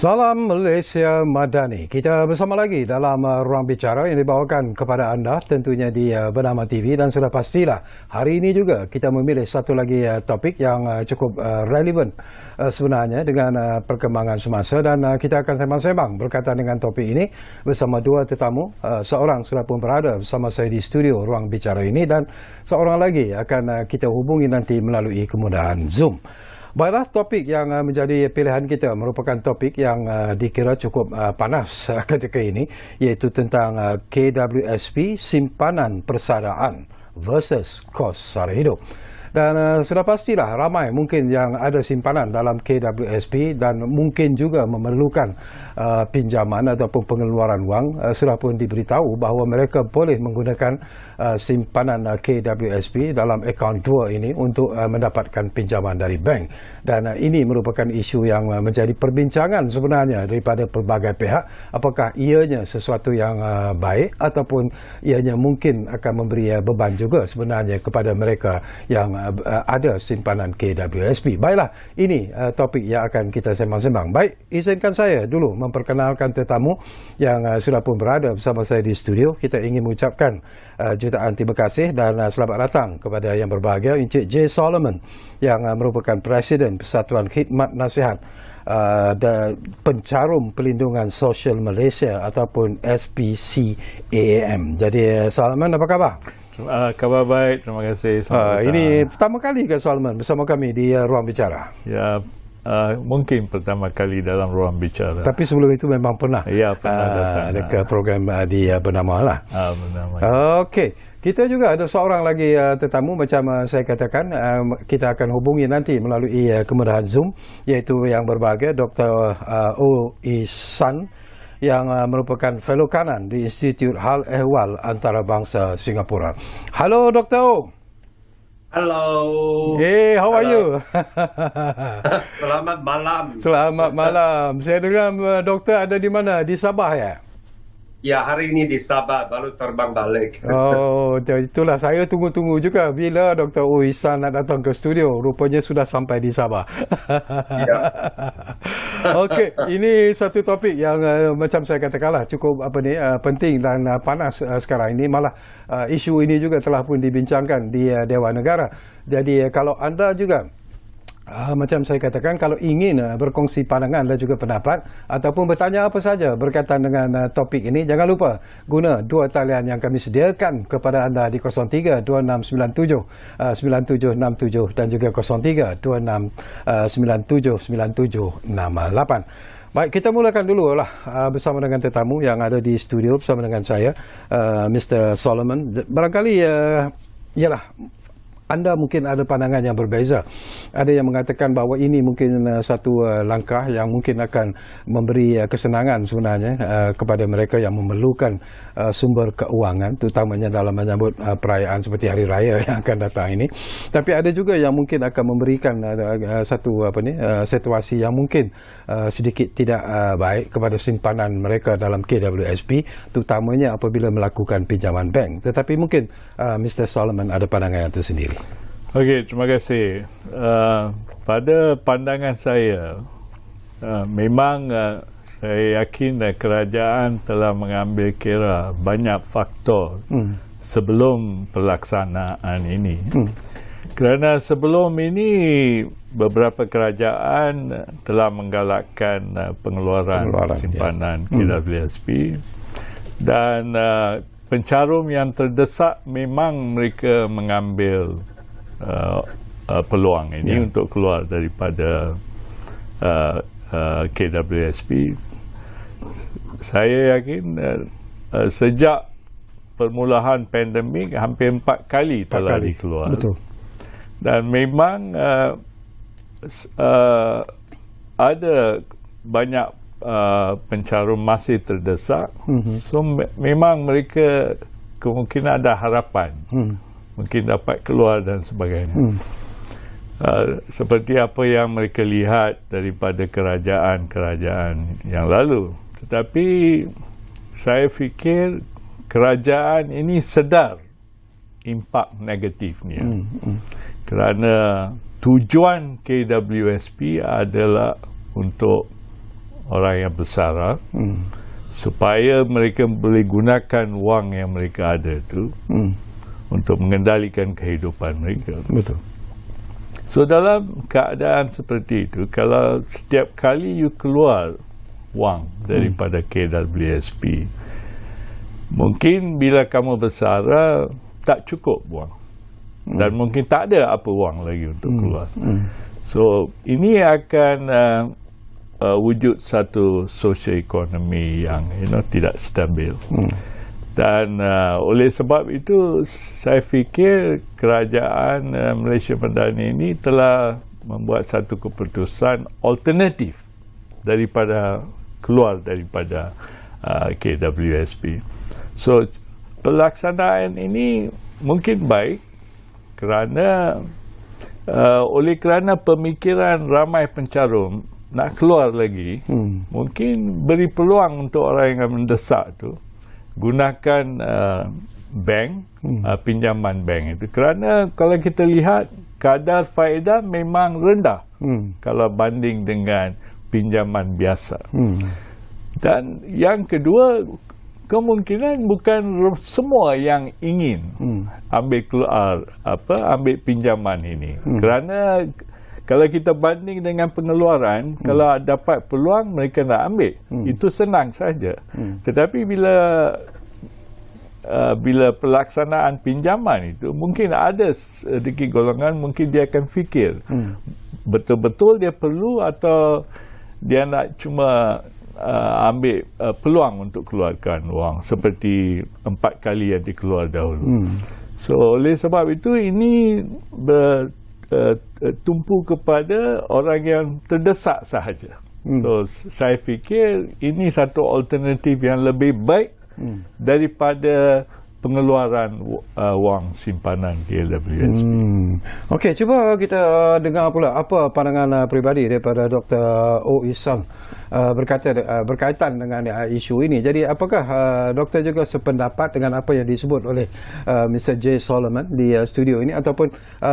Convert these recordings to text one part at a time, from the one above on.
Salam Malaysia Madani. Kita bersama lagi dalam Ruang Bicara yang dibawakan kepada anda tentunya di Bernama TV, dan sudah pastilah hari ini juga kita memilih satu lagi topik yang cukup relevan sebenarnya dengan perkembangan semasa, dan kita akan sembang-sembang berkaitan dengan topik ini bersama dua tetamu. Seorang sudah pun berada bersama saya di studio Ruang Bicara ini, dan seorang lagi akan kita hubungi nanti melalui kemudahan Zoom. Baiklah, topik yang menjadi pilihan kita merupakan topik yang dikira cukup panas ketika ini, iaitu tentang KWSP, simpanan persaraan versus kos sara hidup. Dan sudah pastilah ramai mungkin yang ada simpanan dalam KWSP dan mungkin juga memerlukan pinjaman ataupun pengeluaran wang. Sudah pun diberitahu bahawa mereka boleh menggunakan simpanan KWSP dalam akaun 2 ini untuk mendapatkan pinjaman dari bank. Dan ini merupakan isu yang menjadi perbincangan sebenarnya daripada pelbagai pihak. Apakah ianya sesuatu yang baik ataupun ianya mungkin akan memberi beban juga sebenarnya kepada mereka yang ada simpanan KWSP. Baiklah, ini topik yang akan kita sembang-sembang. Baik, izinkan saya dulu memperkenalkan tetamu yang sudah pun berada bersama saya di studio. Kita ingin mengucapkan jutaan terima kasih dan selamat datang kepada yang berbahagia Encik J. Solomon, yang merupakan Presiden Persatuan Khidmat Nasihat Pencarum Pelindungan Sosial Malaysia ataupun SPCAM. Jadi Solomon, apa khabar? Khabar baik, terima kasih. Ini pertama kali ke Solomon bersama kami di Ruang Bicara? Ya, mungkin pertama kali dalam Ruang Bicara. Tapi sebelum itu memang pernah? Ya, pernah datang. Ke program di Bernama lah. Bernama. Okey. Kita juga ada seorang lagi tetamu, macam saya katakan, kita akan hubungi nanti melalui kemudahan Zoom, iaitu yang berbahagia Dr. O. Ihsan, yang merupakan fellow kanan di Institut Hal Ehwal Antarabangsa Singapura. Halo Dr. O. Hello. Hey, how are you? Selamat malam. Selamat malam. Saya dengar doktor ada di mana? Di Sabah ya? Ya, hari ini di Sabah, baru terbang balik. Oh, itulah saya tunggu-tunggu juga bila Dr. O. Ihsan nak datang ke studio. Rupanya sudah sampai di Sabah. Ya. Okey, ini satu topik yang macam saya katakanlah cukup penting dan panas sekarang ini. Malah isu ini juga telah pun dibincangkan di Dewan Negara. Jadi kalau anda juga macam saya katakan, kalau ingin berkongsi pandangan dan juga pendapat ataupun bertanya apa saja berkaitan dengan topik ini, jangan lupa guna dua talian yang kami sediakan kepada anda di 03-2697-9767 dan juga 03-2697-9768. Baik, kita mulakan dulu lah bersama dengan tetamu yang ada di studio bersama dengan saya, Mr. Solomon. Barangkali ialah anda mungkin ada pandangan yang berbeza. Ada yang mengatakan bahawa ini mungkin satu langkah yang mungkin akan memberi kesenangan sebenarnya kepada mereka yang memerlukan sumber keuangan, terutamanya dalam menyambut perayaan seperti Hari Raya yang akan datang ini. Tapi ada juga yang mungkin akan memberikan satu situasi yang mungkin sedikit tidak baik kepada simpanan mereka dalam KWSP, terutamanya apabila melakukan pinjaman bank. Tetapi mungkin Mr. Solomon ada pandangan yang tersendiri. Okey, terima kasih. Pada pandangan saya, memang saya yakin kerajaan telah mengambil kira banyak faktor sebelum pelaksanaan ini. Kerana sebelum ini beberapa kerajaan telah menggalakkan pengeluaran simpanan KWSP, dan pencarum yang terdesak memang mereka mengambil peluang ini untuk keluar daripada KWSP. Saya yakin sejak permulaan pandemik hampir 4 kali telah dikeluar. Betul. Dan memang ada banyak pencarum masih terdesak. So memang mereka kemungkinan ada harapan mungkin dapat keluar dan sebagainya. Seperti apa yang mereka lihat daripada kerajaan-kerajaan yang lalu. Tetapi saya fikir kerajaan ini sedar impak negatifnya. Kerana tujuan KWSP adalah untuk orang yang bersara, supaya mereka boleh gunakan wang yang mereka ada tu untuk mengendalikan kehidupan mereka. Betul. So dalam keadaan seperti itu, kalau setiap kali you keluar wang daripada KWSP, mungkin bila kamu bersara tak cukup wang, dan mungkin tak ada apa wang lagi untuk keluar. So ini akan wujud satu sosioekonomi yang tidak stabil. Dan oleh sebab itu saya fikir kerajaan Malaysia Madani ini telah membuat satu keputusan alternatif daripada keluar daripada KWSP. So pelaksanaan ini mungkin baik kerana oleh kerana pemikiran ramai pencarum nak keluar lagi, mungkin beri peluang untuk orang yang mendesak tu gunakan bank, pinjaman bank itu. Kerana kalau kita lihat kadar faedah memang rendah kalau banding dengan pinjaman biasa. Dan yang kedua, kemungkinan bukan semua yang ingin ambil pinjaman ini. Kerana kalau kita banding dengan pengeluaran, kalau dapat peluang mereka nak ambil, itu senang saja. Tetapi bila pelaksanaan pinjaman itu, mungkin ada sedikit golongan mungkin dia akan fikir betul-betul dia perlu atau dia nak cuma ambil peluang untuk keluarkan wang seperti 4 kali yang dikeluar dahulu. So oleh sebab itu ini tumpu kepada orang yang terdesak sahaja. So saya fikir ini satu alternatif yang lebih baik daripada pengeluaran wang simpanan KWSP. Okey, cuba kita dengar pula apa pandangan peribadi daripada Dr. O. Ihsan berkaitan dengan isu ini. Jadi apakah doktor juga sependapat dengan apa yang disebut oleh Mr. J. Solomon di studio ini, ataupun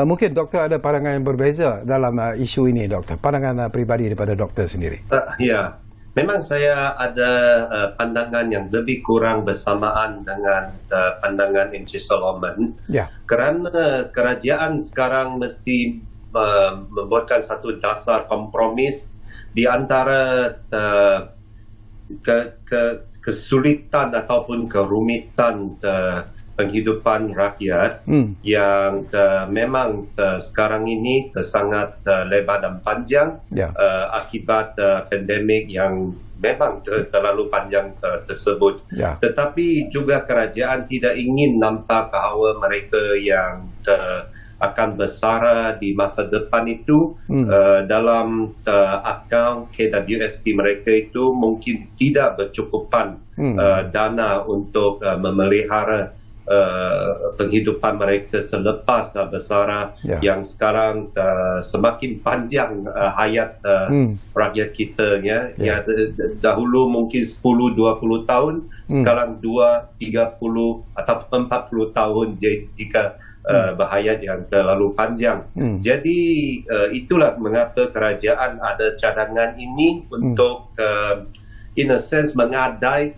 mungkin doktor ada pandangan yang berbeza dalam isu ini, doktor? Pandangan peribadi daripada doktor sendiri. Ya. Memang saya ada pandangan yang lebih kurang bersamaan dengan pandangan Encik Solomon. Kerana kerajaan sekarang mesti membuatkan satu dasar kompromis di antara kesulitan ataupun kerumitan penghidupan rakyat yang memang sekarang ini sangat lebar dan panjang akibat pandemik yang memang terlalu panjang tersebut. Tetapi juga kerajaan tidak ingin nampak bahawa mereka yang akan bersara di masa depan itu dalam akaun KWSP mereka itu mungkin tidak bercukupan dana untuk memelihara penghidupan mereka selepas bersara yang sekarang semakin panjang hayat rakyat kita ya. Dahulu mungkin 10-20 tahun, sekarang 2-30 atau 40 tahun jika berhayat yang terlalu panjang. Jadi itulah mengapa kerajaan ada cadangan ini untuk in a sense menjadi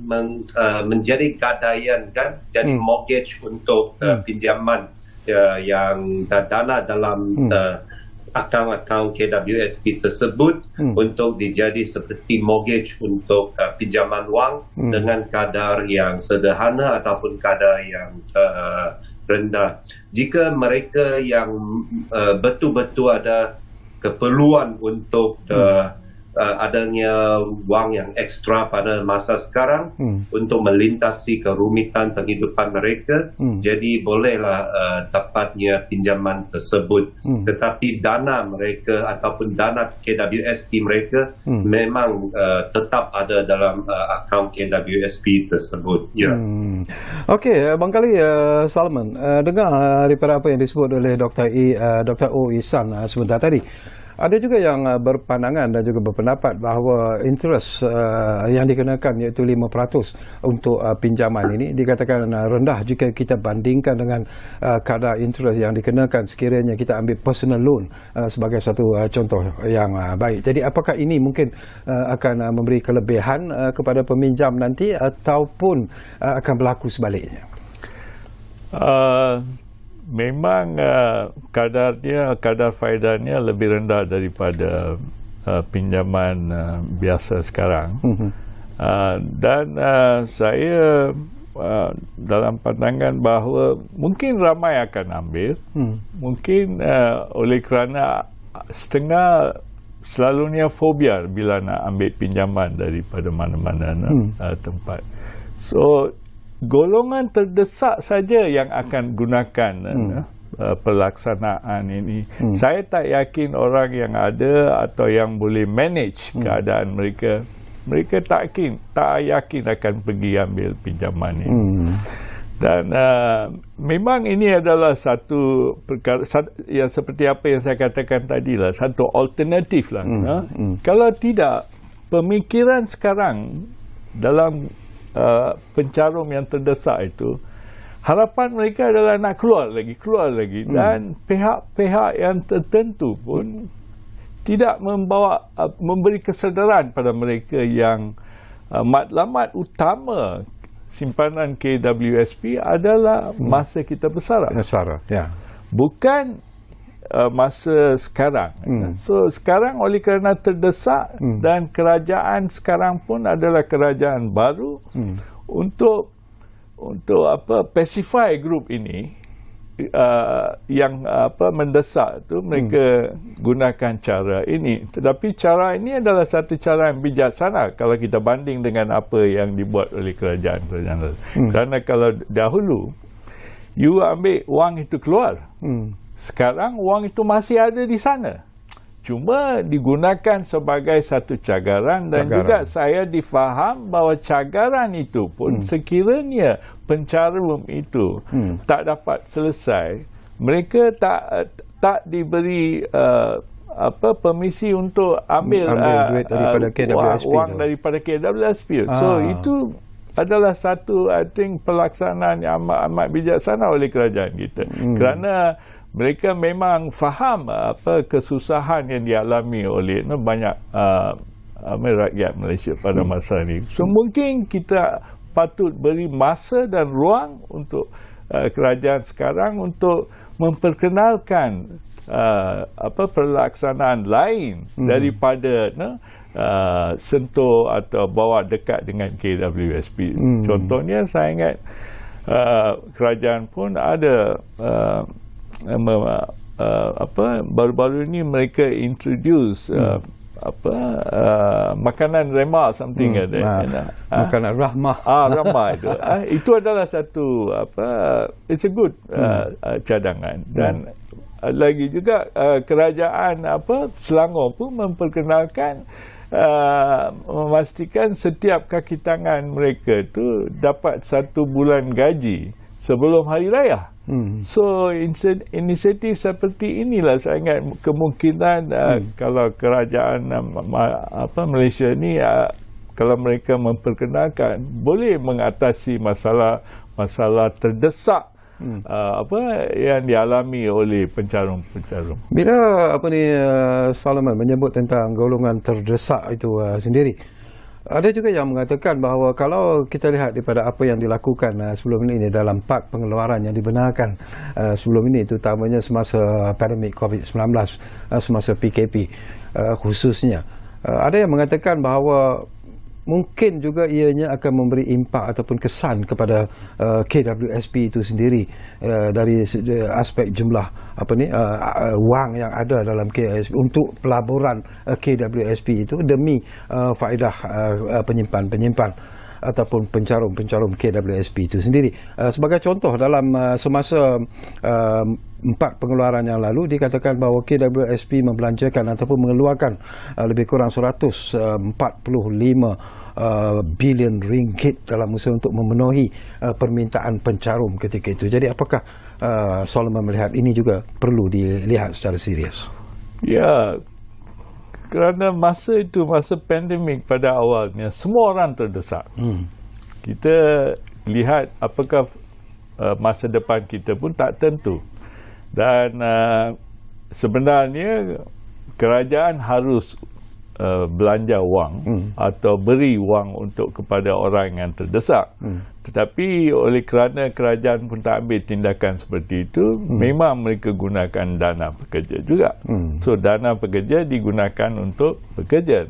gadaian kan, jadi mortgage untuk pinjaman yang dana dalam akaun KWSP tersebut untuk dijadi seperti mortgage untuk pinjaman wang dengan kadar yang sederhana ataupun kadar yang rendah. Jika mereka yang betul-betul ada keperluan untuk adanya wang yang ekstra pada masa sekarang untuk melintasi kerumitan penghidupan mereka, jadi bolehlah dapatnya pinjaman tersebut. Tetapi dana mereka ataupun dana KWSP mereka memang tetap ada dalam akaun KWSP tersebut. Okey, barangkali Solomon dengar daripada apa yang disebut oleh Dr. O. Ihsan sebentar tadi. Ada juga yang berpandangan dan juga berpendapat bahawa interest yang dikenakan iaitu 5% untuk pinjaman ini dikatakan rendah jika kita bandingkan dengan kadar interest yang dikenakan sekiranya kita ambil personal loan sebagai satu contoh yang baik. Jadi apakah ini mungkin akan memberi kelebihan kepada peminjam nanti ataupun akan berlaku sebaliknya? Memang kadar faedahnya lebih rendah daripada pinjaman biasa sekarang. Dan saya dalam pandangan bahawa mungkin ramai akan ambil, mungkin oleh kerana setengah selalunya fobia bila nak ambil pinjaman daripada mana-mana tempat. So golongan terdesak saja yang akan gunakan pelaksanaan ini. Saya tak yakin orang yang ada atau yang boleh manage keadaan mereka tak yakin akan pergi ambil pinjaman ini. Dan memang ini adalah satu perkara yang seperti apa yang saya katakan tadi lah, satu alternatif lah. Kalau tidak, pemikiran sekarang dalam pencarum yang terdesak itu, harapan mereka adalah nak keluar lagi dan pihak-pihak yang tertentu pun tidak memberi kesedaran pada mereka yang matlamat utama simpanan KWSP adalah masa kita bersara. Bukan masa sekarang. So sekarang oleh kerana terdesak dan kerajaan sekarang pun adalah kerajaan baru untuk pacify grup ini yang mendesak tu, mereka gunakan cara ini. Tetapi cara ini adalah satu cara yang bijaksana kalau kita banding dengan apa yang dibuat oleh kerajaan. Kerana kalau dahulu you ambil wang itu keluar, sekarang wang itu masih ada di sana, cuma digunakan sebagai satu cagaran. Dan juga saya difaham bahawa cagaran itu pun sekiranya pencarum itu tak dapat selesai, mereka tak diberi permisi untuk ambil duit daripada KWSP wang daripada KWSP. So itu adalah satu, I think, pelaksanaan yang amat bijaksana oleh kerajaan kita. Kerana mereka memang faham kesusahan yang dialami oleh banyak rakyat Malaysia pada masa ini. So mungkin kita patut beri masa dan ruang untuk kerajaan sekarang untuk memperkenalkan pelaksanaan lain daripada sentuh atau bawa dekat dengan KWSP. Contohnya saya ingat kerajaan pun ada baru-baru ini mereka introduce makanan remah something makanan rahmah. Rahmah itu. Itu adalah satu it's a good cadangan. Dan lagi juga kerajaan Selangor pun memperkenalkan memastikan setiap kaki tangan mereka itu dapat 1 bulan gaji sebelum hari raya. So inisiatif seperti inilah saya ingat kemungkinan kalau kerajaan Malaysia ni kalau mereka memperkenalkan boleh mengatasi masalah terdesak yang dialami oleh pencarum-pencarum. Bila Solomon menyebut tentang golongan terdesak itu sendiri, ada juga yang mengatakan bahawa kalau kita lihat daripada apa yang dilakukan sebelum ini dalam pak pengeluaran yang dibenarkan sebelum ini, terutamanya semasa pandemik COVID-19, semasa PKP khususnya, ada yang mengatakan bahawa mungkin juga ianya akan memberi impak ataupun kesan kepada KWSP itu sendiri dari aspek jumlah wang yang ada dalam KWSP untuk pelaburan KWSP itu demi faedah penyimpan ataupun pencarum KWSP itu sendiri. Sebagai contoh, dalam semasa 4 pengeluaran yang lalu dikatakan bahawa KWSP membelanjakan ataupun mengeluarkan lebih kurang 145 bilion ringgit dalam usaha untuk memenuhi permintaan pencarum ketika itu. Jadi apakah Solomon melihat ini juga perlu dilihat secara serius? Ya, kerana masa itu, masa pandemik pada awalnya, semua orang terdesak. Kita lihat apakah masa depan kita pun tak tentu. Dan sebenarnya kerajaan harus belanja wang atau beri wang untuk kepada orang yang terdesak. Tetapi oleh kerana kerajaan pun tak ambil tindakan seperti itu, memang mereka gunakan dana pekerja juga. So dana pekerja digunakan untuk bekerja.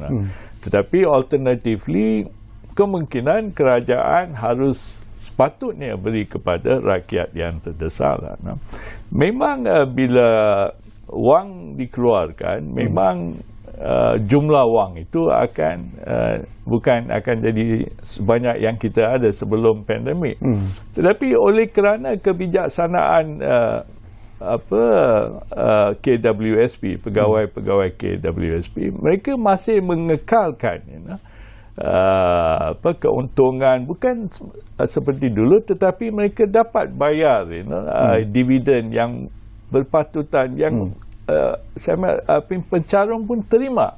Tetapi alternatively, kemungkinan kerajaan harus sepatutnya beri kepada rakyat yang terdesak. Memang bila wang dikeluarkan, memang jumlah wang itu bukan akan jadi sebanyak yang kita ada sebelum pandemik. Tetapi oleh kerana kebijaksanaan KWSP, pegawai-pegawai KWSP, mereka masih mengekalkan keuntungan, bukan seperti dulu, tetapi mereka dapat bayar dividen yang berpatutan, yang pencarum pun terima.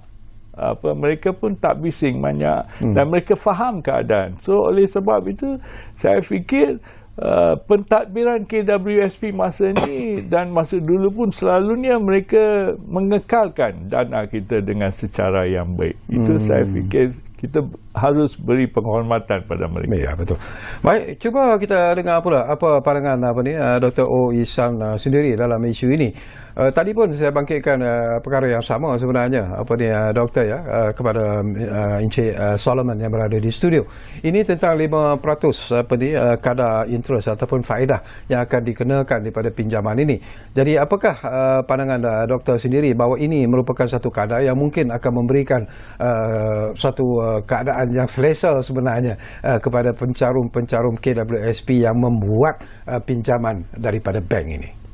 Mereka pun tak bising banyak dan mereka faham keadaan. So oleh sebab itu saya fikir pentadbiran KWSP masa ni dan masa dulu pun selalunya mereka mengekalkan dana kita dengan secara yang baik. Itu saya fikir kita harus beri penghormatan pada mereka. Ya, betul. Baik, cuba kita dengar pula apa pandangan Dr. O. Ihsan sendiri dalam isu ini. Tadi pun saya bangkitkan perkara yang sama sebenarnya doktor kepada Encik Solomon yang berada di studio. Ini tentang 5% kadar interest ataupun faedah yang akan dikenakan daripada pinjaman ini. Jadi apakah pandangan doktor sendiri bahawa ini merupakan satu kadar yang mungkin akan memberikan satu keadaan yang selesa sebenarnya kepada pencarum-pencarum KWSP yang membuat pinjaman daripada bank ini?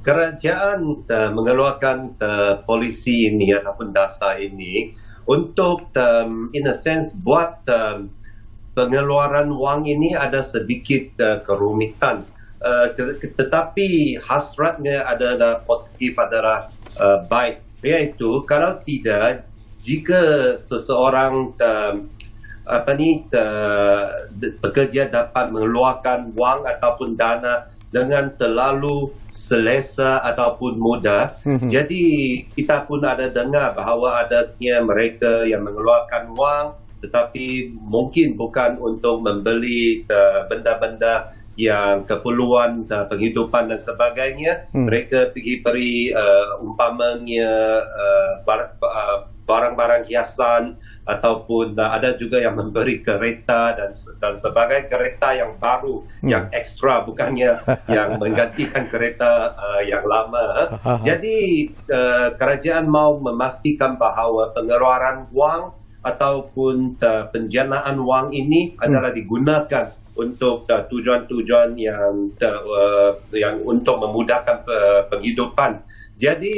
Kerajaan mengeluarkan polisi ini ataupun dasar ini untuk in a sense buat pengeluaran wang ini ada sedikit kerumitan, tetapi hasratnya adalah positif, adalah baik, iaitu kalau tidak, jika seseorang pekerja dapat mengeluarkan wang ataupun dana dengan terlalu selesa ataupun mudah. Jadi kita pun ada dengar bahawa adanya mereka yang mengeluarkan wang tetapi mungkin bukan untuk membeli benda-benda yang keperluan penghidupan dan sebagainya. Mereka pergi beri umpamanya barang-barang hiasan ataupun ada juga yang memberi kereta dan sebagai kereta yang baru, yang ekstra, bukannya yang menggantikan kereta yang lama. Jadi kerajaan mahu memastikan bahawa pengeluaran wang ataupun penjanaan wang ini adalah digunakan untuk tujuan-tujuan yang untuk memudahkan penghidupan. Jadi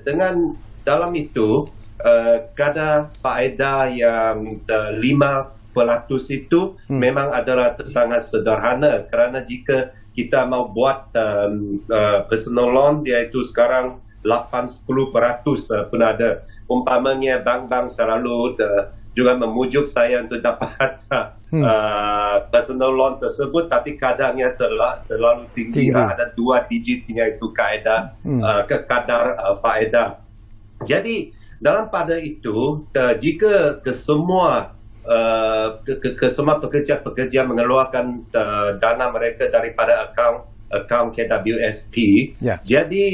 dengan dalam itu kadar faedah yang 5% itu memang adalah sangat sederhana, kerana jika kita mau buat personal loan, iaitu sekarang 8-10% pun ada. Umpamanya bank-bank selalu juga memujuk saya untuk dapat personal loan tersebut, tapi kadarnya terlalu tinggi. Ada 2 digit iaitu kadar faedah. Jadi dalam pada itu, jika kesemua pekerja-pekerja mengeluarkan dana mereka daripada akaun KWSP, jadi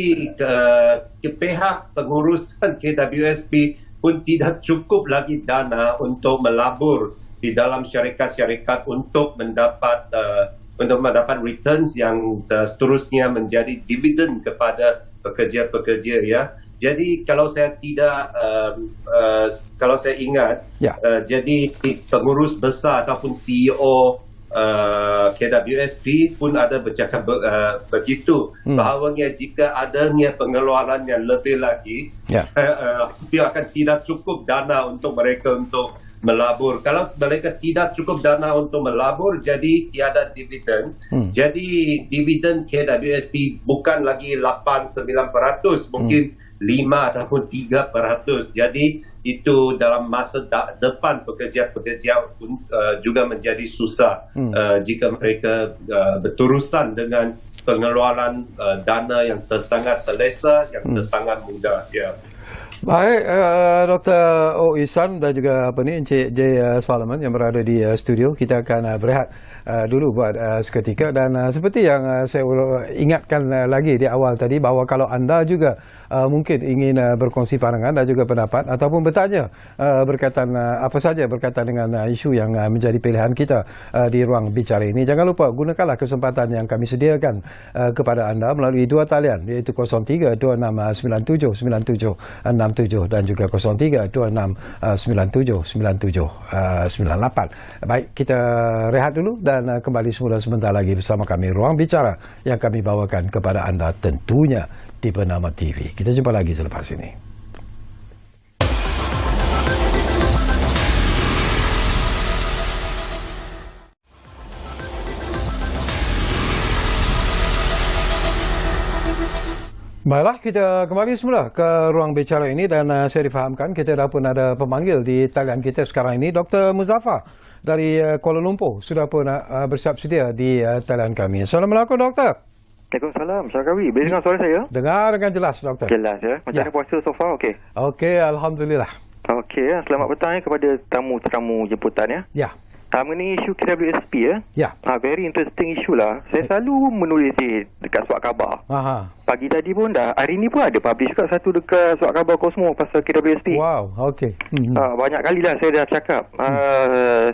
pihak pengurusan KWSP pun tidak cukup lagi dana untuk melabur di dalam syarikat-syarikat untuk mendapat returns yang seterusnya menjadi dividen kepada pekerja-pekerja, ya. Jadi kalau saya ingat, jadi pengurus besar ataupun CEO KWSP pun ada bercakap begitu, bahawanya jika adanya pengeluaran yang lebih lagi, dia akan tidak cukup dana untuk mereka untuk melabur. Kalau mereka tidak cukup dana untuk melabur, jadi tiada dividen. Jadi dividen KWSP bukan lagi 8-9%, mungkin ataupun 3%. Jadi itu dalam masa depan pekerja-pekerja juga menjadi susah jika mereka berterusan dengan pengeluaran dana yang tersangat selesa, yang tersangat mudah. Ya. Baik, Dr. O. Ihsan dan juga Encik J. Solomon yang berada di studio. Kita akan berehat dulu buat seketika, dan seperti yang saya ingatkan lagi di awal tadi, bahawa kalau anda juga mungkin ingin berkongsi pandangan dan juga pendapat ataupun bertanya berkaitan apa saja berkaitan dengan isu yang menjadi pilihan kita di ruang bicara ini, jangan lupa gunakanlah kesempatan yang kami sediakan kepada anda melalui dua talian, iaitu 0326979767 dan juga 0326979798. Baik, kita rehat dulu dan kembali semula sebentar lagi bersama kami Ruang Bicara yang kami bawakan kepada anda tentunya di Bernama TV. Kita jumpa lagi selepas ini. Baiklah, kita kembali semula ke ruang bicara ini, dan saya difahamkan kita dah pun ada pemanggil di talian kita sekarang ini, Dr. Muzaffar dari Kuala Lumpur sudah pun bersiap sedia di talian kami. Assalamualaikum, Doktor. Waalaikumsalam, Syarkawi. Boleh dengar suara saya? Dengar dengan jelas, Doktor. Jelas ya. Macam mana puasa so far? Okey. Okey, alhamdulillah. Okey, selamat petang kepada tamu-tetamu jemputan ya. Ya. Mengenai isu KWSP ya. Ya. Very interesting isu lah. Saya selalu menulis dekat surat khabar. Aha. Pagi tadi pun dah, hari ni pun ada publish juga satu dekat surat khabar Cosmo pasal KWSP. Wow, okey. Banyak kali lah saya dah cakap.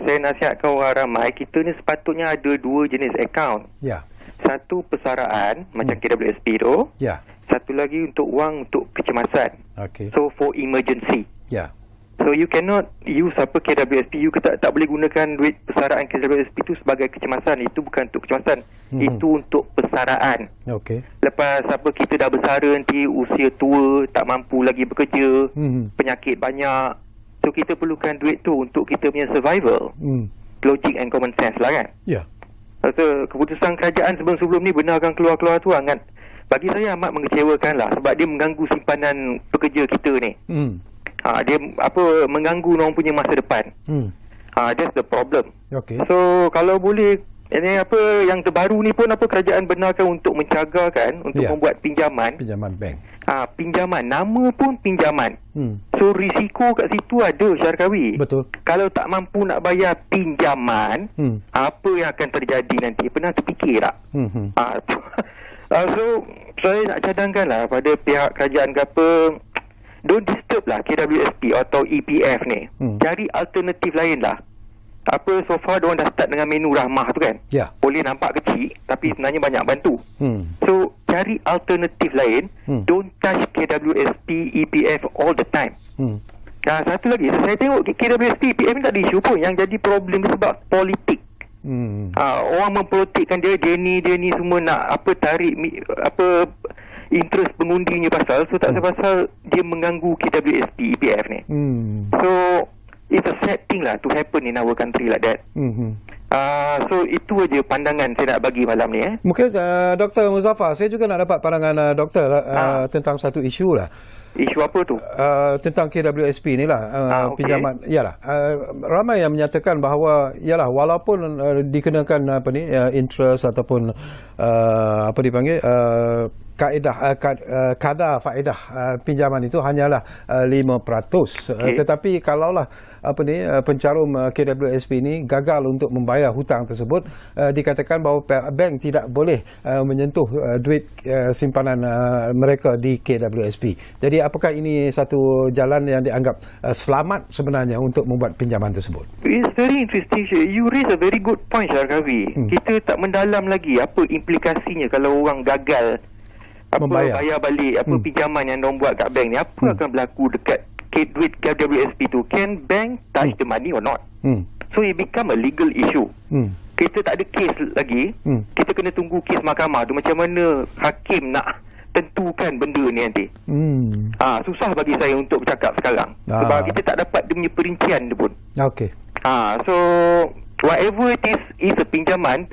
Saya nasihatkan orang ramai, kita ni sepatutnya ada dua jenis akaun. Ya. Satu persaraan macam KWSP tu. Ya. Satu lagi untuk wang untuk kecemasan. Okey. So for emergency. Ya. So you cannot use KWSP, you tak boleh gunakan duit persaraan KWSP itu sebagai kecemasan. Itu bukan untuk kecemasan. Itu untuk persaraan. Okey. Lepas kita dah bersara nanti, usia tua, tak mampu lagi bekerja, penyakit banyak. So kita perlukan duit tu untuk kita punya survival. Logic and common sense lah kan. Ya. So keputusan kerajaan sebelum-sebelum ni benar akan keluar-keluar tu kan. Bagi saya amat mengecewakan lah, sebab dia mengganggu simpanan pekerja kita ni. Dia mengganggu orang punya masa depan. That's the problem. Okay. So kalau boleh, ini yang terbaru ni pun kerajaan benarkan untuk mencagarkan untuk membuat pinjaman bank. Pinjaman, nama pun pinjaman. So risiko kat situ ada, Syarkawi. Betul. Kalau tak mampu nak bayar pinjaman, apa yang akan terjadi nanti? Pernah terfikir tak? So saya nak cadangkan lah pada pihak kerajaan ke apa, don't disturb lah KWSP atau EPF ni. Cari alternatif lain lah. So far diorang dah start dengan menu rahmah tu kan. Ya. Boleh nampak kecil, tapi sebenarnya banyak bantu. So cari alternatif lain. Don't touch KWSP, EPF all the time. Satu lagi, saya tengok KWSP, EPF ni tak ada isu pun. Yang jadi problem sebab politik. Orang mempolitikkan dia ni semua nak tarik interest pengundinya pasal. So tak pasal dia mengganggu KWSP, EPF ni. So it's a sad thing lah to happen in our country like that. So itu aja pandangan saya nak bagi malam ni. Mungkin Dr. Muzaffar, saya juga nak dapat pandangan doktor tentang satu isu lah. Isu apa tu? Tentang KWSP ni lah, okay. Pinjaman. Yalah, ramai yang menyatakan bahawa yalah, walaupun dikenakan interest ataupun apa dipanggil kadar faedah pinjaman itu hanyalah 5%. Tetapi kalaulah pencarum KWSP ini gagal untuk membayar hutang tersebut, dikatakan bahawa bank tidak boleh menyentuh duit simpanan mereka di KWSP. Jadi apakah ini satu jalan yang dianggap selamat sebenarnya untuk membuat pinjaman tersebut? It's very interesting. You raise a very good point, Syarkawi. Kita tak mendalam lagi apa implikasinya kalau orang gagal bayar balik pinjaman yang diorang buat kat bank ni. Apa akan berlaku dekat duit KWSP tu? Can bank touch the money or not? So it become a legal issue. Kita tak ada kes lagi. Kita kena tunggu kes mahkamah tu, macam mana hakim nak tentukan benda ni nanti. Susah bagi saya untuk bercakap sekarang sebab kita tak dapat dia punya perincian dia pun. Okay. So whatever it is a pinjaman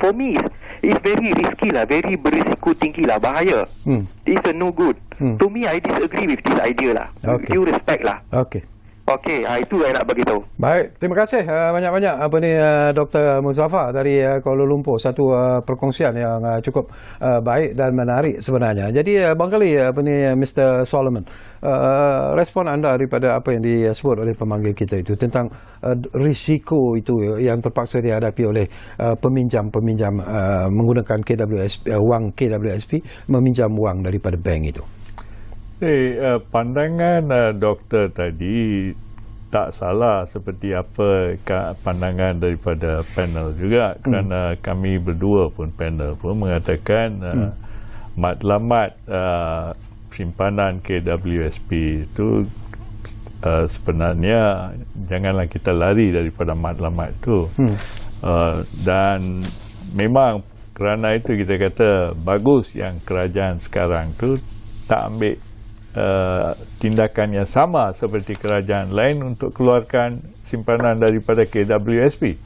for me it's very risky lah, very berisiko tinggi lah, bahaya. It's a no good. To me, I disagree with this idea lah. Okay. You respect lah. Okey. Okay, itu saya nak bagi tahu. Baik, terima kasih banyak-banyak Dr. Muzaffar dari Kuala Lumpur. Satu perkongsian yang cukup baik dan menarik sebenarnya. Jadi barangkali Mr. Solomon, respon anda daripada apa yang disebut oleh pemanggil kita itu tentang risiko itu yang terpaksa dihadapi oleh peminjam-peminjam menggunakan wang KWSP, meminjam wang daripada bank itu. Pandangan doktor tadi tak salah seperti apa pandangan daripada panel juga, kerana kami berdua pun panel pun mengatakan matlamat simpanan KWSP itu sebenarnya janganlah kita lari daripada matlamat itu. Dan memang kerana itu kita kata bagus yang kerajaan sekarang tu tak ambil tindakan yang sama seperti kerajaan lain untuk keluarkan simpanan daripada KWSP.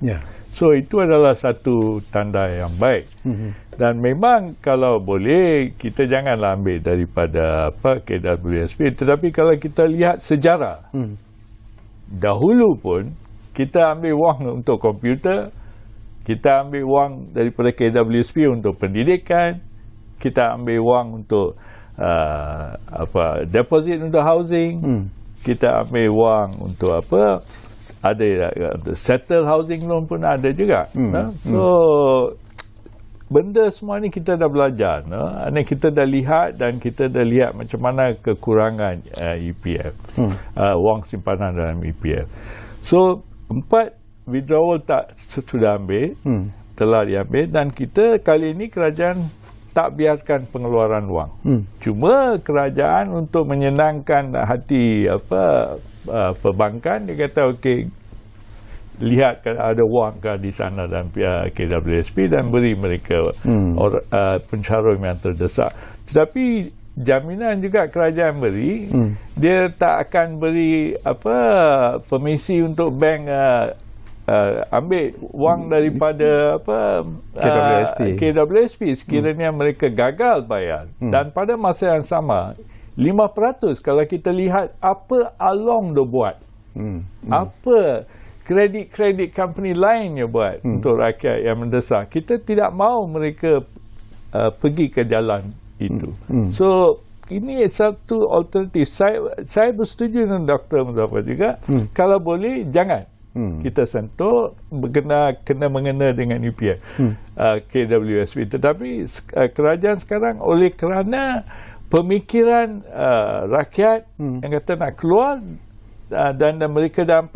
So itu adalah satu tanda yang baik. Dan memang kalau boleh kita janganlah ambil daripada KWSP, tetapi kalau kita lihat sejarah, dahulu pun kita ambil wang untuk komputer, kita ambil wang daripada KWSP untuk pendidikan, kita ambil wang untuk deposit untuk housing, kita ambil wang untuk ada settle housing loan pun ada juga. So benda semua ni kita dah belajar, kita dah lihat dan kita dah lihat macam mana kekurangan EPF, wang simpanan dalam EPF. So 4 withdrawal tak sudah ambil, telah diambil, dan kita kali ini kerajaan tak biarkan pengeluaran wang. Cuma kerajaan untuk menyenangkan hati perbankan, dia kata okey, lihat ada wang di sana dan KWSP dan beri mereka pencarum yang terdesak. Tetapi jaminan juga kerajaan beri, dia tak akan beri permisi untuk bank ambil wang daripada KWSP sekiranya mereka gagal bayar. Dan pada masa yang sama 5% kalau kita lihat apa Along dia buat, apa kredit company lain yang buat untuk rakyat yang mendesak, kita tidak mahu mereka pergi ke jalan itu. So ini satu alternatif. Saya bersetuju dengan Dr. Muzaffar juga, kalau boleh jangan kita sentuh kena mengena dengan EPF KWSP. Tetapi kerajaan sekarang oleh kerana pemikiran rakyat yang kata nak keluar, dan mereka dah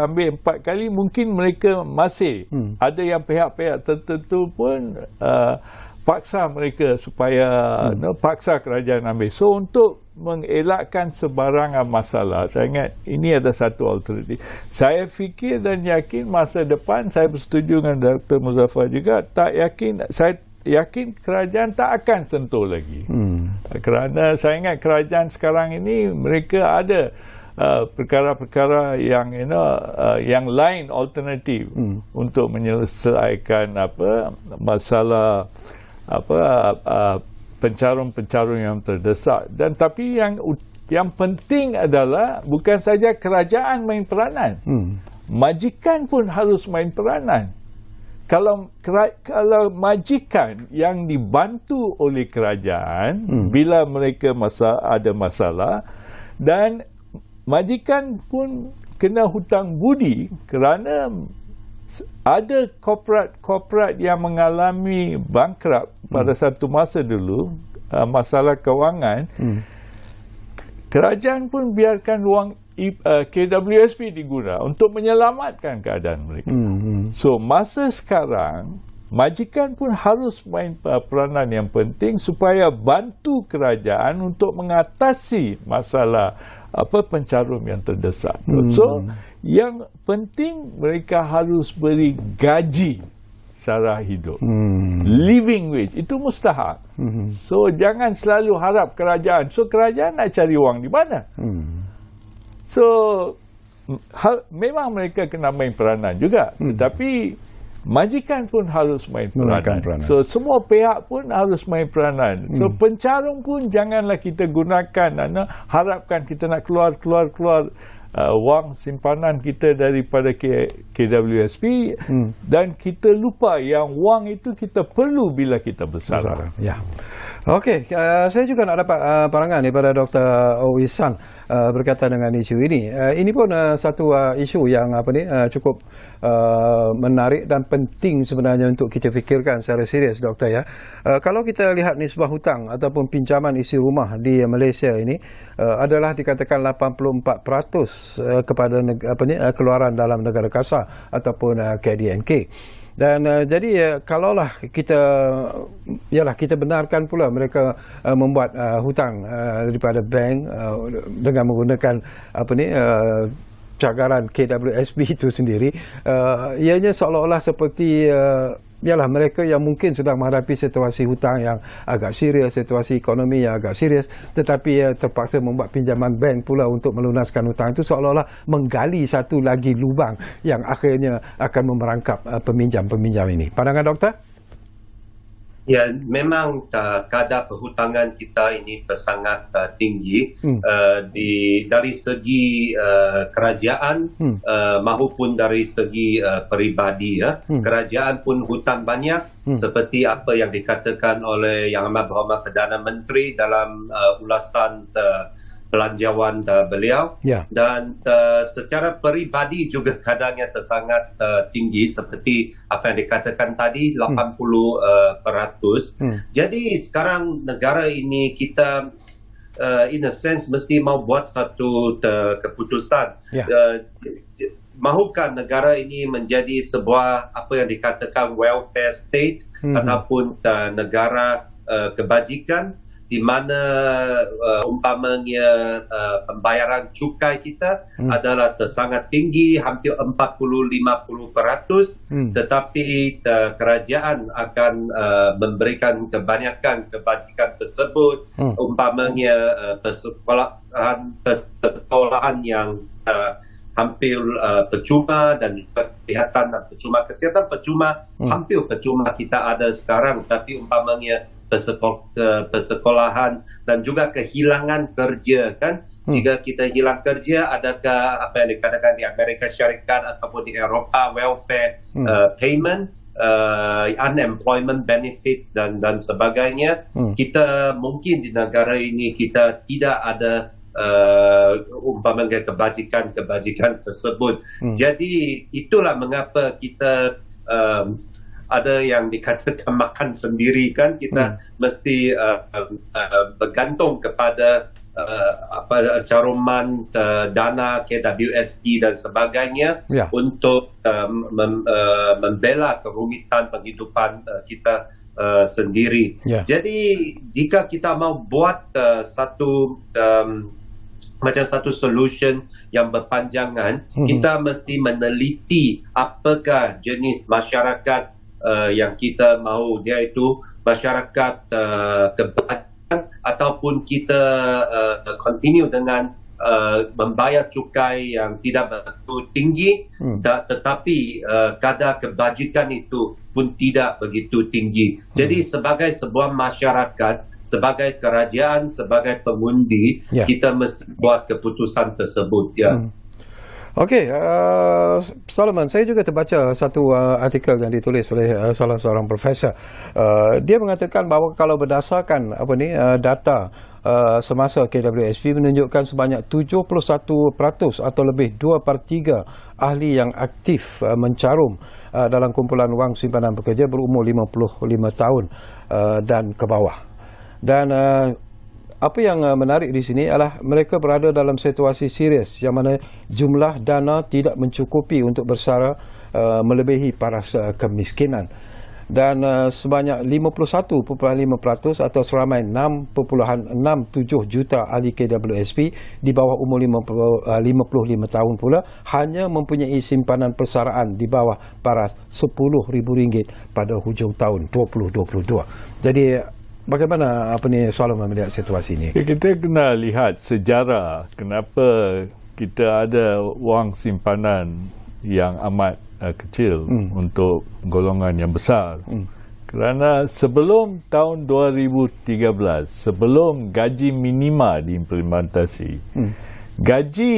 ambil 4 kali, mungkin mereka masih ada yang pihak-pihak tertentu pun paksa mereka supaya paksa kerajaan ambil. So untuk mengelakkan sebarangan masalah, saya ingat ini ada satu alternatif. Saya fikir dan yakin masa depan, saya bersetuju dengan Dr. Muzaffar juga, saya yakin kerajaan tak akan sentuh lagi. Kerana saya ingat kerajaan sekarang ini mereka ada perkara-perkara yang yang lain alternatif untuk menyelesaikan masalah pencarum-pencarum yang terdesak. Dan tapi yang penting adalah bukan saja kerajaan main peranan, majikan pun harus main peranan. Kalau majikan yang dibantu oleh kerajaan bila mereka ada masalah, dan majikan pun kena hutang budi kerana ada korporat yang mengalami bankrupt pada satu masa dulu, masalah kewangan, kerajaan pun biarkan wang KWSP diguna untuk menyelamatkan keadaan mereka. So masa sekarang majikan pun harus main peranan yang penting supaya bantu kerajaan untuk mengatasi masalah pencarum yang terdesak. So yang penting mereka harus beri gaji sara hidup, living wage, itu mustahak. So jangan selalu harap kerajaan. So kerajaan nak cari wang di mana? So memang mereka kena main peranan juga, tetapi majikan pun harus main Memainkan peranan. peranan. So semua pihak pun harus main peranan. So pencarung pun janganlah kita gunakan, harapkan kita nak keluar wang simpanan kita daripada KWSP dan kita lupa yang wang itu kita perlu bila kita bersara. Ya. Okey, saya juga nak dapat pandangan daripada Dr. Owisan berkaitan dengan isu ini. Ini pun satu isu yang cukup menarik dan penting sebenarnya untuk kita fikirkan secara serius, Doktor, ya. Kalau kita lihat nisbah hutang ataupun pinjaman isi rumah di Malaysia ini adalah dikatakan 84% kepada keluaran dalam negara kasar ataupun KDNK. Dan jadi kalaulah kita benarkan pula mereka membuat hutang daripada bank dengan menggunakan cagaran KWSP itu sendiri, ianya seolah-olah seperti mereka yang mungkin sedang menghadapi situasi hutang yang agak serius, situasi ekonomi yang agak serius, tetapi terpaksa membuat pinjaman bank pula untuk melunaskan hutang itu, seolah-olah menggali satu lagi lubang yang akhirnya akan memerangkap peminjam-peminjam ini. Pandangan doktor? Ya, memang kadar perhutangan kita ini sangat tinggi dari segi kerajaan maupun dari segi peribadi. Kerajaan pun hutang banyak seperti apa yang dikatakan oleh Yang Amat Berhormat Perdana Menteri dalam ulasan belanjawan beliau, dan secara peribadi juga kadarnya sangat tinggi seperti apa yang dikatakan tadi, 80%. Jadi sekarang negara ini kita in a sense mesti mau buat satu keputusan. Mahukah negara ini menjadi sebuah apa yang dikatakan welfare state ataupun negara kebajikan, di mana umpamanya pembayaran cukai kita adalah sangat tinggi, hampir 40-50%, tetapi kerajaan akan memberikan kebanyakan kebajikan tersebut, umpamanya persekolahan yang hampir percuma, dan juga kesihatan percuma, hampir percuma kita ada sekarang, tapi umpamanya persekolahan dan juga kehilangan kerja, kan? Jika kita hilang kerja, adakah apa yang dikatakan di Amerika Syarikat ataupun di Eropah welfare payment, unemployment benefits dan sebagainya. Kita mungkin di negara ini kita tidak ada umpamanya kebajikan tersebut. Jadi itulah mengapa kita ada yang dikatakan makan sendiri, kan? Kita mesti bergantung kepada caruman dana KWSP dan sebagainya untuk membela kerumitan penghidupan kita sendiri. Jadi jika kita mau buat satu solution yang berpanjangan, kita mesti meneliti apakah jenis masyarakat yang kita mahu, dia itu masyarakat kebajikan, ataupun kita continue dengan membayar cukai yang tidak begitu tinggi, tetapi kadar kebajikan itu pun tidak begitu tinggi. Jadi sebagai sebuah masyarakat, sebagai kerajaan, sebagai pengundi, kita mesti buat keputusan tersebut. Okey, Solomon, saya juga terbaca satu artikel yang ditulis oleh salah seorang profesor. Dia mengatakan bahawa kalau berdasarkan data semasa KWSP menunjukkan sebanyak 71% atau lebih 2/3 ahli yang aktif mencarum dalam kumpulan wang simpanan pekerja berumur 55 tahun dan ke bawah. Dan apa yang menarik di sini adalah mereka berada dalam situasi serius yang mana jumlah dana tidak mencukupi untuk bersara melebihi paras kemiskinan. Dan sebanyak 51.5% atau seramai 6.67 juta ahli KWSP di bawah umur 55 tahun pula hanya mempunyai simpanan persaraan di bawah paras RM10,000 pada hujung tahun 2022. Jadi bagaimana Solomon melihat situasi ini? Kita kena lihat sejarah kenapa kita ada wang simpanan yang amat kecil untuk golongan yang besar. Kerana sebelum tahun 2013, sebelum gaji minima diimplementasi, gaji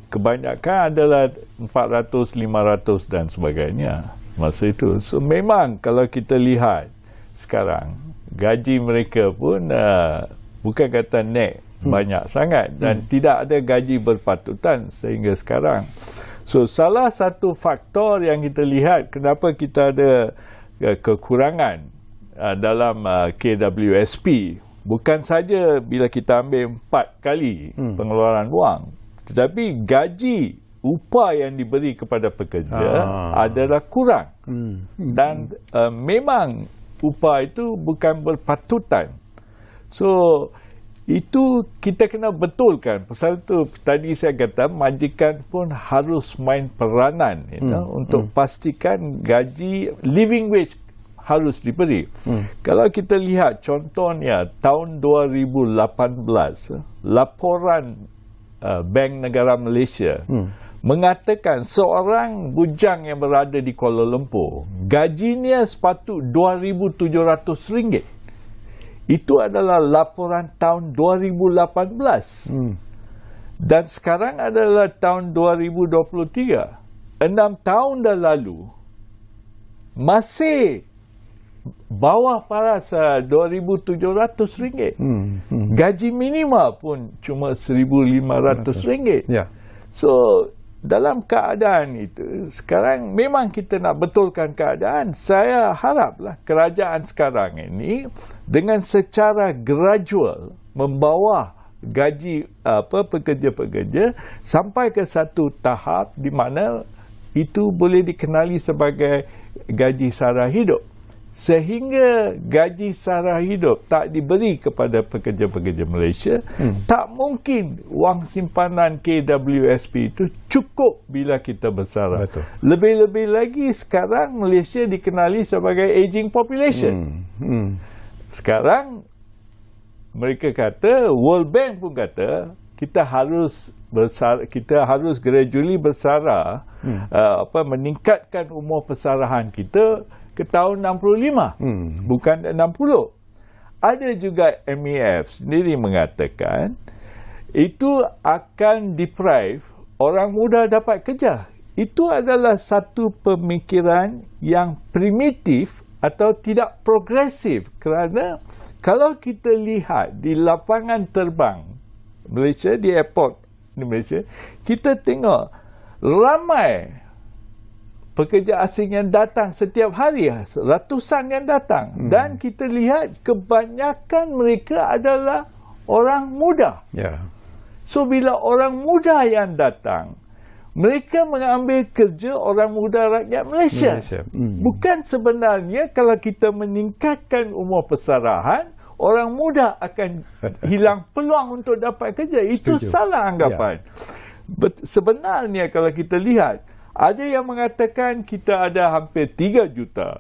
kebanyakan adalah 400, 500 dan sebagainya masa itu. So memang kalau kita lihat sekarang, gaji mereka pun bukan kata naik banyak sangat dan tidak ada gaji berpatutan sehingga sekarang. So salah satu faktor yang kita lihat kenapa kita ada kekurangan dalam KWSP bukan saja bila kita ambil 4 kali pengeluaran wang, tetapi gaji upah yang diberi kepada pekerja adalah kurang. Dan memang upah itu bukan berpatutan. So itu kita kena betulkan. Pasal itu tadi saya kata majikan pun harus main peranan untuk pastikan gaji living wage harus diberi. Kalau kita lihat contohnya tahun 2018 laporan Bank Negara Malaysia mengatakan seorang bujang yang berada di Kuala Lumpur gajinya sepatut RM2,700. Itu adalah laporan tahun 2018. Dan sekarang adalah tahun 2023. 6 tahun dah lalu. Masih bawah paras RM2,700. Gaji minima pun cuma RM1,500. Ya. So, dalam keadaan itu, sekarang memang kita nak betulkan keadaan. Saya haraplah kerajaan sekarang ini dengan secara gradual membawa gaji pekerja-pekerja sampai ke satu tahap di mana itu boleh dikenali sebagai gaji sara hidup. Sehingga gaji sara hidup tak diberi kepada pekerja-pekerja Malaysia, tak mungkin wang simpanan KWSP itu cukup bila kita bersara. Betul. Lebih-lebih lagi sekarang Malaysia dikenali sebagai aging population. Sekarang mereka kata, World Bank pun kata, kita harus gradually bersara, meningkatkan umur persarahan kita ke tahun 65, bukan 60. Ada juga MEF sendiri mengatakan itu akan deprive orang muda dapat kerja. Itu adalah satu pemikiran yang primitif atau tidak progresif, kerana kalau kita lihat di lapangan terbang Malaysia, di airport di Malaysia, kita tengok ramai pekerja asing yang datang setiap hari, ratusan yang datang, dan kita lihat kebanyakan mereka adalah orang muda. So bila orang muda yang datang, mereka mengambil kerja orang muda rakyat Malaysia. Bukan sebenarnya kalau kita meningkatkan umur persarahan, orang muda akan hilang peluang untuk dapat kerja. Itu salah anggapan. Sebenarnya kalau kita lihat, ada yang mengatakan kita ada hampir 3 juta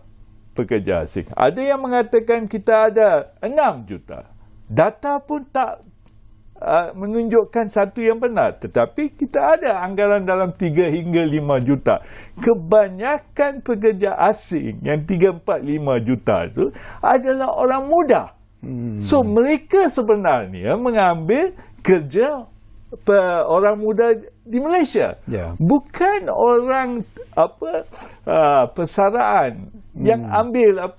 pekerja asing. Ada yang mengatakan kita ada 6 juta. Data pun tak menunjukkan satu yang benar. Tetapi kita ada anggaran dalam 3 hingga 5 juta. Kebanyakan pekerja asing yang 3, 4, 5 juta itu adalah orang muda. So mereka sebenarnya mengambil kerja orang muda di Malaysia, bukan orang persaraan yang ambil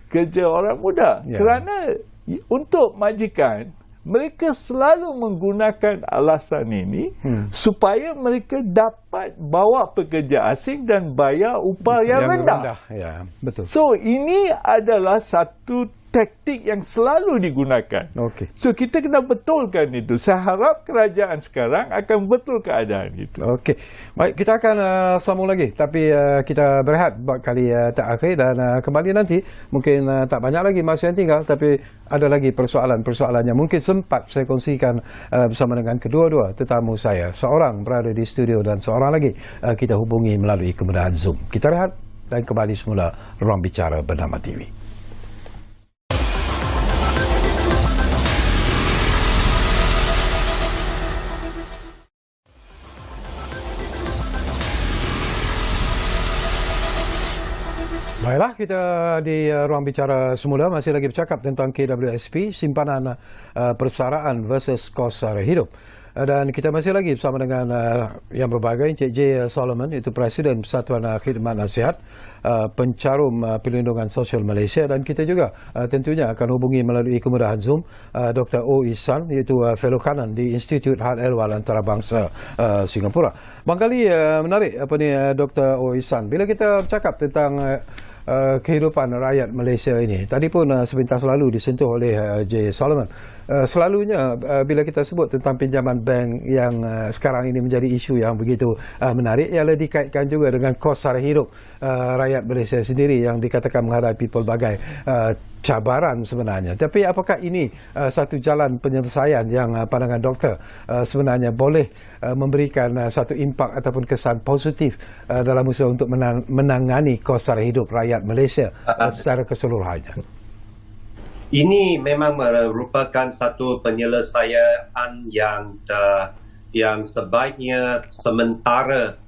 kerja orang muda. Kerana untuk majikan, mereka selalu menggunakan alasan ini supaya mereka dapat bawa pekerja asing dan bayar upah yang rendah. Betul. So ini adalah satu taktik yang selalu digunakan. So kita kena betulkan itu. Saya harap kerajaan sekarang akan betul keadaan itu. Okey. Baik, kita akan sambung lagi, tapi kita berehat buat kali terakhir dan kembali nanti. Mungkin tak banyak lagi masa yang tinggal, tapi ada lagi persoalan-persoalan yang mungkin sempat saya kongsikan bersama dengan kedua-dua tetamu saya. Seorang berada di studio dan seorang lagi kita hubungi melalui kemudahan Zoom. Kita rehat dan kembali semula Ruang Bicara Bernama TV. Baiklah, kita di ruang bicara semula masih lagi bercakap tentang KWSP, simpanan persaraan versus kos sara hidup. Dan kita masih lagi bersama dengan yang berbagai, Encik J. Solomon, iaitu Presiden Persatuan Khidmat Nasihat Pencarum Perlindungan Sosial Malaysia, dan kita juga tentunya akan hubungi melalui kemudahan Zoom Dr. O. Ihsan, iaitu Fellow Kanan di Institut Had Ehwal Antarabangsa Singapura. Bangkali menarik apa ni Dr. O. Ihsan, bila kita bercakap tentang kehidupan rakyat Malaysia ini. Tadi pun sebentar lalu disentuh oleh J. Solomon. Selalunya bila kita sebut tentang pinjaman bank yang sekarang ini menjadi isu yang begitu menarik, ialah dikaitkan juga dengan kos sara hidup rakyat Malaysia sendiri yang dikatakan menghadapi pelbagai cabaran sebenarnya. Tapi apakah ini satu jalan penyelesaian yang pandangan doktor sebenarnya boleh memberikan satu impak ataupun kesan positif dalam usaha untuk menangani kos sara hidup rakyat Malaysia secara keseluruhannya? Ini memang merupakan satu penyelesaian yang sebaiknya sementara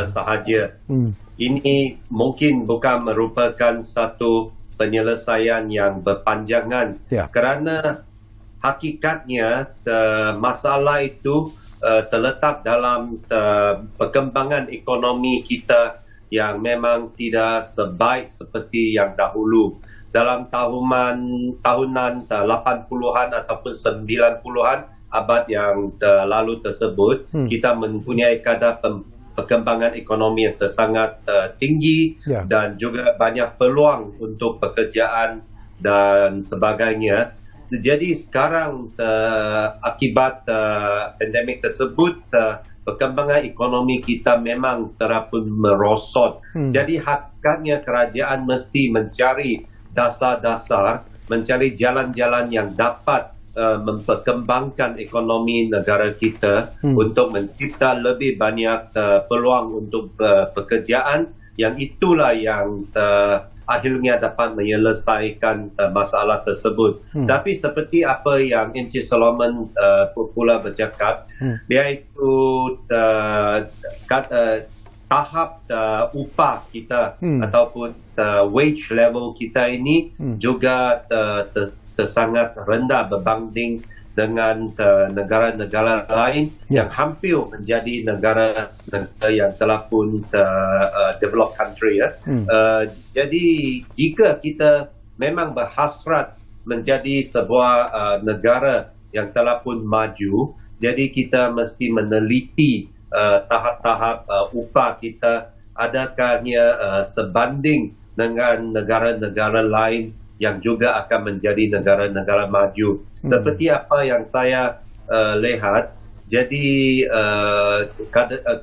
sahaja. Ini mungkin bukan merupakan satu penyelesaian yang berpanjangan, kerana hakikatnya masalah itu terletak dalam perkembangan ekonomi kita yang memang tidak sebaik seperti yang dahulu. Dalam tahunan 80-an ataupun 90-an abad yang lalu tersebut, kita mempunyai kadar perkembangan ekonomi yang sangat tinggi dan juga banyak peluang untuk pekerjaan dan sebagainya. Jadi sekarang akibat pandemik tersebut, perkembangan ekonomi kita memang terapun merosot. Jadi hakikatnya kerajaan mesti mencari dasar-dasar, mencari jalan-jalan yang dapat memperkembangkan ekonomi negara kita untuk mencipta lebih banyak peluang untuk pekerjaan, yang itulah yang akhirnya dapat menyelesaikan masalah tersebut. Tapi seperti apa yang Encik Solomon pula bercakap, iaitu tahap upah kita ataupun wage level kita ini juga sangat rendah berbanding dengan negara-negara lain yang hampir menjadi negara yang telah pun developed country. Jadi jika kita memang berhasrat menjadi sebuah negara yang telah pun maju, jadi kita mesti meneliti tahap-tahap upah kita, adakahnya sebanding dengan negara-negara lain yang juga akan menjadi negara-negara maju. Seperti apa yang saya lihat, jadi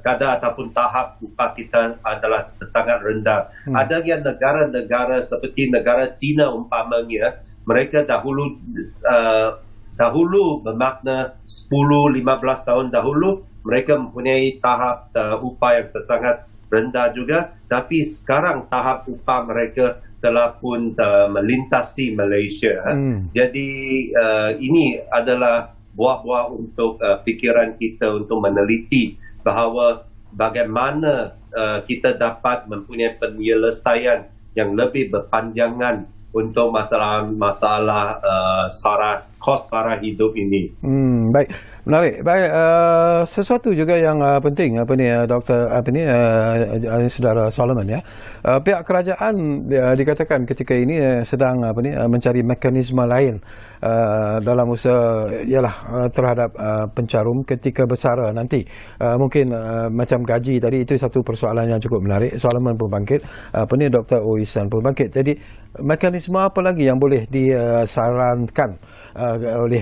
kadar ataupun tahap upah kita adalah sangat rendah. Adanya negara-negara seperti negara China umpamanya, mereka dahulu bermakna 10-15 tahun dahulu, mereka mempunyai tahap upah yang sangat rendah juga, tapi sekarang tahap upah mereka telah pun melintasi Malaysia. Jadi ini adalah buah-buah untuk fikiran kita untuk meneliti bahawa bagaimana kita dapat mempunyai penyelesaian yang lebih berpanjangan untuk masalah kos sara hidup ini. Baik, menarik. Baik, sesuatu juga yang penting Dr. Saudara Solomon ya. Pihak kerajaan dikatakan ketika ini sedang mencari mekanisme lain dalam usaha ialah terhadap pencarum ketika bersara nanti. Mungkin macam gaji tadi, itu satu persoalan yang cukup menarik. Solomon pun bangkit, Dr. O. Ihsan pun bangkit. Jadi mekanisme apa lagi yang boleh disarankan oleh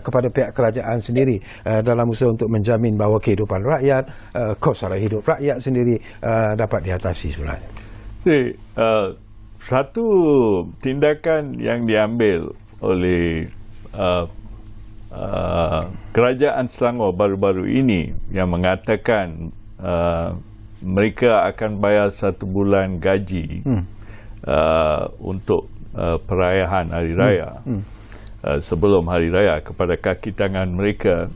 kepada pihak kerajaan sendiri dalam usaha untuk menjamin bahawa kehidupan rakyat, kos sara hidup rakyat sendiri dapat diatasi sebenarnya? Satu tindakan yang diambil oleh kerajaan Selangor baru-baru ini yang mengatakan mereka akan bayar 1 bulan gaji untuk perayaan Hari Raya sebelum Hari Raya kepada kaki tangan mereka,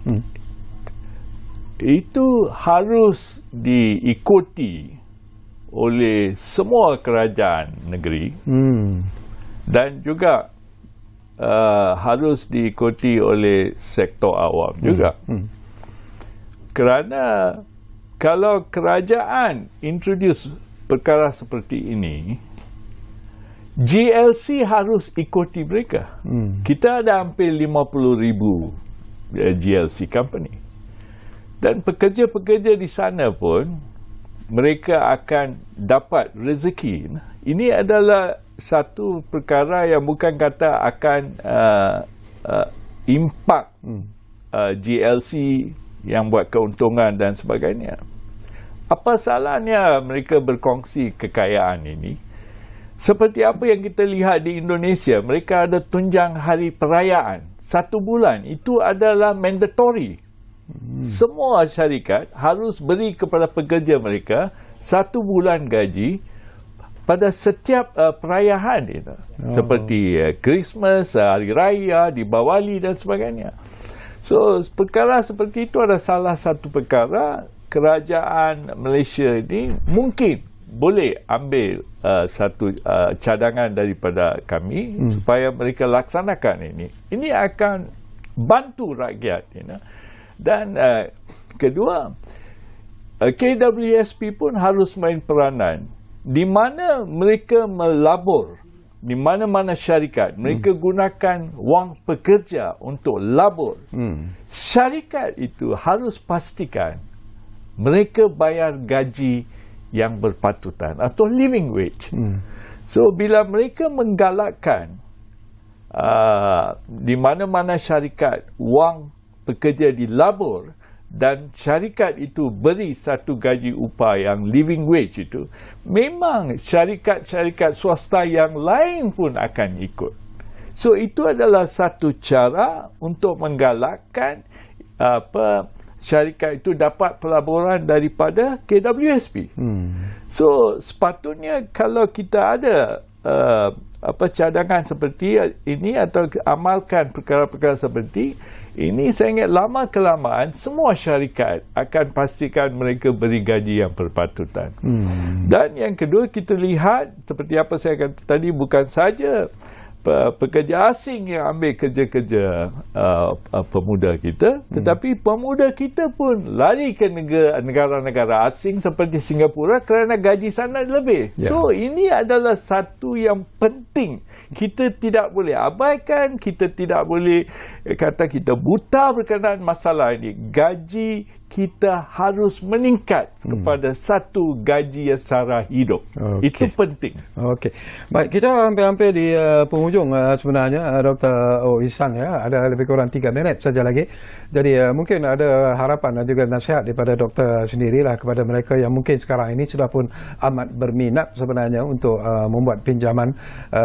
itu harus diikuti oleh semua kerajaan negeri dan juga harus diikuti oleh sektor awam juga. Kerana kalau kerajaan introduce perkara seperti ini, GLC harus ikuti mereka. Kita ada hampir 50,000 GLC company. Dan pekerja-pekerja di sana pun, mereka akan dapat rezeki. Ini adalah satu perkara yang bukan kata akan impak GLC yang buat keuntungan dan sebagainya. Apa salahnya mereka berkongsi kekayaan ini? Seperti apa yang kita lihat di Indonesia, mereka ada tunjang hari perayaan 1 bulan. Itu adalah mandatory. Semua syarikat harus beri kepada pekerja mereka 1 bulan gaji pada setiap perayaan itu. Seperti Christmas, Hari Raya, Dibawali dan sebagainya. So, perkara seperti itu adalah salah satu perkara kerajaan Malaysia ini mungkin boleh ambil satu cadangan daripada kami supaya mereka laksanakan ini. Ini akan bantu rakyat. Dan kedua, KWSP pun harus main peranan di mana mereka melabur, di mana-mana syarikat mereka gunakan wang pekerja untuk labur. Syarikat itu harus pastikan mereka bayar gaji yang berpatutan atau living wage. So bila mereka menggalakkan di mana-mana syarikat wang pekerja dilabur dan syarikat itu beri satu gaji upah yang living wage itu, memang syarikat-syarikat swasta yang lain pun akan ikut. So itu adalah satu cara untuk menggalakkan syarikat itu dapat pelaburan daripada KWSP. So sepatutnya kalau kita ada cadangan seperti ini atau amalkan perkara-perkara seperti ini, saya ingat lama kelamaan semua syarikat akan pastikan mereka beri gaji yang berpatutan. Dan yang kedua, kita lihat seperti apa saya kata tadi, bukan saja pekerja asing yang ambil kerja-kerja pemuda kita, tetapi pemuda kita pun lari ke negara-negara asing seperti Singapura kerana gaji sana lebih. So ini adalah satu yang penting. Kita tidak boleh abaikan, kita tidak boleh kata kita buta berkenaan masalah ini. Gaji kita harus meningkat kepada satu gaji yang sara hidup. Itu penting. Okey. Baik, kita hampir-hampir di penghujung sebenarnya, Dr. Ihsan, ya. Ada lebih kurang 3 minit saja lagi. Jadi mungkin ada harapan dan juga nasihat daripada doktor sendirilah kepada mereka yang mungkin sekarang ini sudah pun amat berminat sebenarnya untuk membuat pinjaman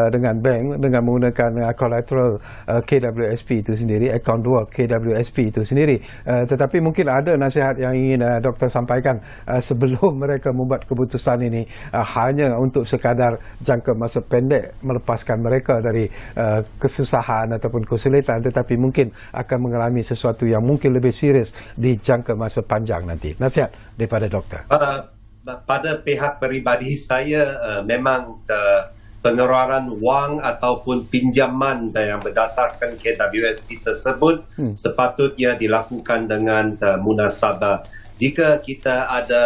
dengan bank dengan menggunakan collateral KWSP itu sendiri, akaun 2 KWSP itu sendiri. Tetapi mungkin ada nasihat yang ingin doktor sampaikan sebelum mereka membuat keputusan ini, hanya untuk sekadar jangka masa pendek melepaskan mereka dari kesusahan ataupun kesulitan, tetapi mungkin akan mengalami sesuatu yang mungkin lebih serius di jangka masa panjang nanti. Nasihat daripada doktor. Pada pihak peribadi saya, memang pengeluaran wang ataupun pinjaman yang berdasarkan KWSP tersebut sepatutnya dilakukan dengan munasabah. Jika kita ada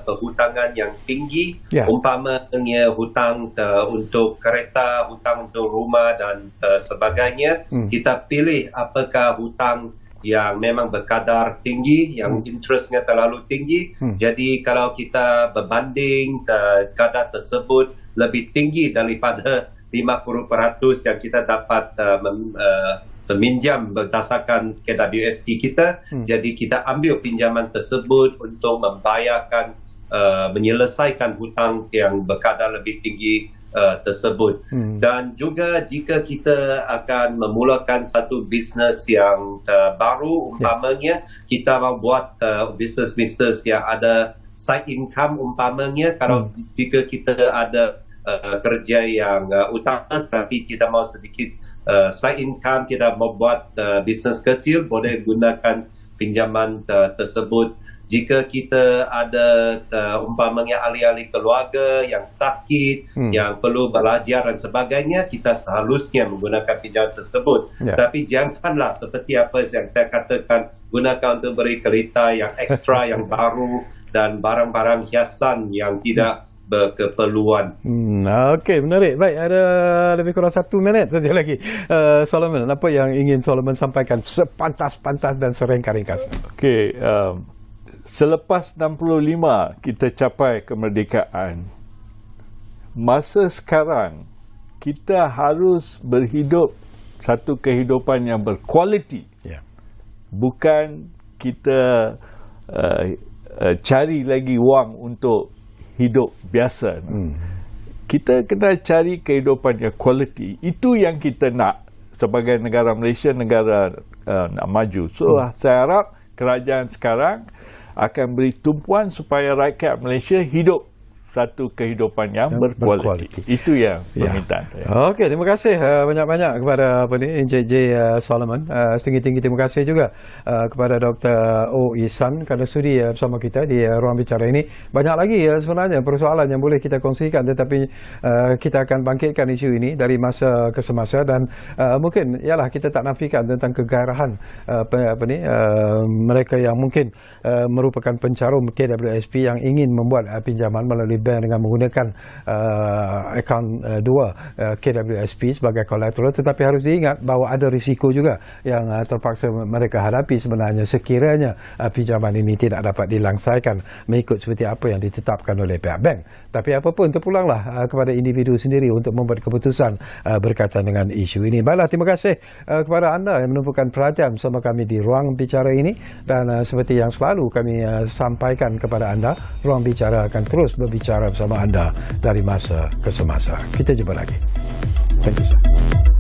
perhutangan yang tinggi, umpamanya hutang untuk kereta, hutang untuk rumah dan sebagainya, kita pilih apakah hutang yang memang berkadar tinggi, yang interestnya terlalu tinggi. Jadi kalau kita berbanding kadar tersebut lebih tinggi daripada 50% yang kita dapat meminjam berdasarkan KWSP kita, jadi kita ambil pinjaman tersebut untuk membayarkan, menyelesaikan hutang yang berkadar lebih tinggi tersebut. Dan juga jika kita akan memulakan satu bisnes yang baru, umpamanya kita mau buat bisnes-bisnes yang ada side income, umpamanya kalau jika kita ada kerja yang utama tapi kita mau sedikit side income, kita mau buat bisnes kecil, boleh gunakan pinjaman tersebut. jika kita ada umpamanya ahli-ahli keluarga yang sakit, yang perlu belajar dan sebagainya, kita seharusnya menggunakan pinjaman tersebut. Tapi janganlah seperti apa yang saya katakan, gunakan untuk beri kereta yang ekstra, yang baru dan barang-barang hiasan yang tidak berkeperluan. Okey, menarik. Baik, ada lebih kurang 1 minit saja lagi. Solomon, apa yang ingin Solomon sampaikan sepantas-pantas dan seringkas-ringkas? Okey, selepas 65 kita capai kemerdekaan, masa sekarang kita harus berhidup satu kehidupan yang berkualiti. Bukan kita cari lagi wang untuk hidup biasa. Kita kena cari kehidupan yang kualiti. Itu yang kita nak sebagai negara Malaysia, negara nak maju. So saya harap kerajaan sekarang akan beri tumpuan supaya rakyat Malaysia hidup satu kehidupan yang berkualiti. Itu yang permintaan saya. Okey, terima kasih banyak-banyak kepada Encik J. Solomon. Setinggi-tinggi terima kasih juga kepada Dr. O. Ihsan kerana sudi bersama kita di ruang bicara ini. Banyak lagi sebenarnya persoalan yang boleh kita kongsikan, tetapi kita akan bangkitkan isu ini dari masa ke semasa, dan mungkin ialah kita tak nafikan tentang kegairahan mereka yang mungkin merupakan pencarum KWSP yang ingin membuat pinjaman melalui bank dengan menggunakan akaun KWSP sebagai collateral, tetapi harus diingat bahawa ada risiko juga yang terpaksa mereka hadapi sebenarnya sekiranya pinjaman ini tidak dapat dilangsaikan mengikut seperti apa yang ditetapkan oleh pihak bank. Tapi apapun, terpulanglah kepada individu sendiri untuk membuat keputusan berkaitan dengan isu ini. Baiklah, terima kasih kepada anda yang menumpukan perhatian bersama kami di ruang bicara ini, dan seperti yang selalu kami sampaikan kepada anda, ruang bicara akan terus berbicara bersama anda dari masa ke semasa. Kita jumpa lagi. Thank you, sir.